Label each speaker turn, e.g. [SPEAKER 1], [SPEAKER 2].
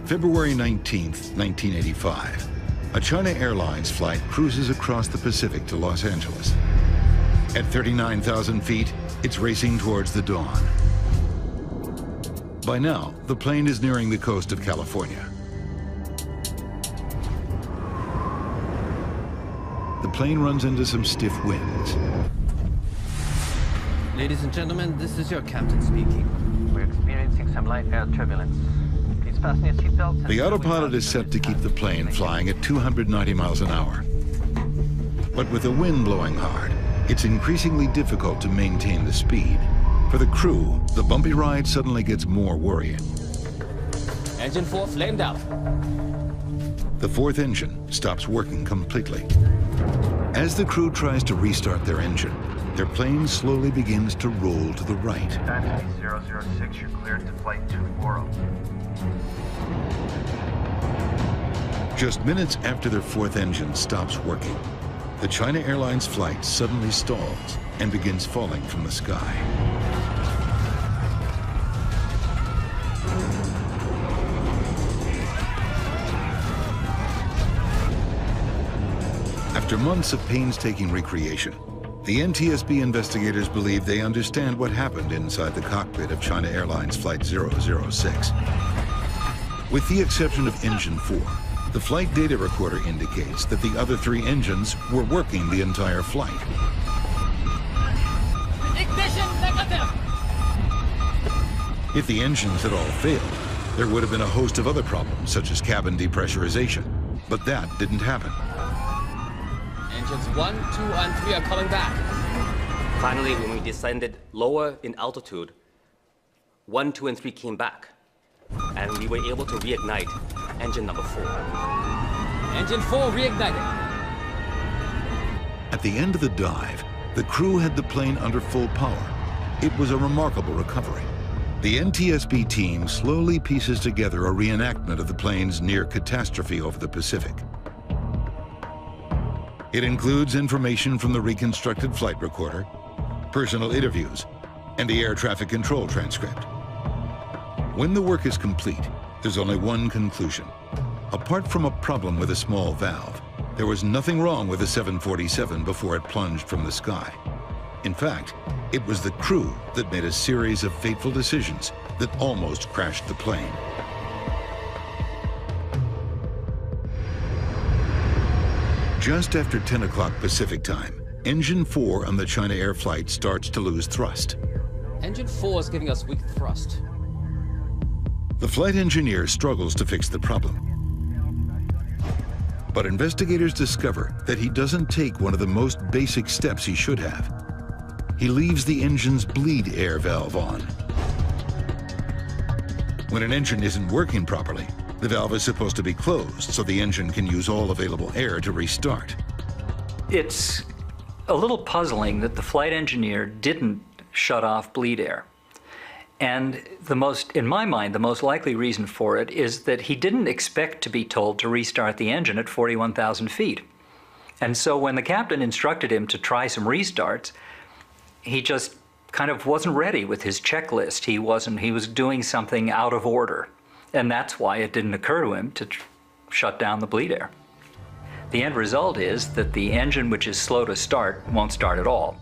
[SPEAKER 1] February 19th, 1985. A China Airlines flight cruises across the Pacific to Los Angeles. At 39,000 feet, it's racing towards the dawn. By now, the plane is nearing the coast of California. The plane runs into some stiff winds.
[SPEAKER 2] Ladies and gentlemen, this is your captain speaking. We're experiencing some light air turbulence. Please fasten your seatbelts.
[SPEAKER 1] The autopilot is set to keep the plane flying at 290 miles an hour. But with the wind blowing hard, it's increasingly difficult to maintain the speed. For the crew, the bumpy ride suddenly gets more worrying.
[SPEAKER 2] Engine 4 flamed out.
[SPEAKER 1] The fourth engine stops working completely. As the crew tries to restart their engine, their plane slowly begins to roll to the right.
[SPEAKER 3] Anthony 006, you're cleared to flight 240.
[SPEAKER 1] Just minutes after their fourth engine stops working, the China Airlines flight suddenly stalls and begins falling from the sky. After months of painstaking recreation, the NTSB investigators believe they understand what happened inside the cockpit of China Airlines Flight 006. With the exception of Engine 4, the flight data recorder indicates that the other three engines were working the entire flight.
[SPEAKER 4] Ignition negative!
[SPEAKER 1] If the engines had all failed, there would have been a host of other problems, such as cabin depressurization. But that didn't happen.
[SPEAKER 2] Engines 1, 2, and 3 are coming back.
[SPEAKER 5] Finally, when we descended lower in altitude, 1, 2, and 3 came back. And we were able to reignite engine number 4.
[SPEAKER 2] Engine 4 reignited.
[SPEAKER 1] At the end of the dive, the crew had the plane under full power. It was a remarkable recovery. The NTSB team slowly pieces together a reenactment of the plane's near catastrophe over the Pacific. It includes information from the reconstructed flight recorder, personal interviews, and the air traffic control transcript. When the work is complete, there's only one conclusion. Apart from a problem with a small valve, there was nothing wrong with the 747 before it plunged from the sky. In fact, it was the crew that made a series of fateful decisions that almost crashed the plane. Just after 10 o'clock Pacific time, Engine 4 on the China Air flight starts to lose thrust.
[SPEAKER 2] Engine 4 is giving us weak thrust.
[SPEAKER 1] The flight engineer struggles to fix the problem. But investigators discover that he doesn't take one of the most basic steps he should have. He leaves the engine's bleed air valve on. When an engine isn't working properly, the valve is supposed to be closed so the engine can use all available air to restart.
[SPEAKER 6] It's a little puzzling that the flight engineer didn't shut off bleed air. And in my mind, the most likely reason for it is that he didn't expect to be told to restart the engine at 41,000 feet. And so when the captain instructed him to try some restarts, he just kind of wasn't ready with his checklist. He was doing something out of order. And that's why it didn't occur to him to shut down the bleed air. The end result is that the engine, which is slow to start, won't start at all.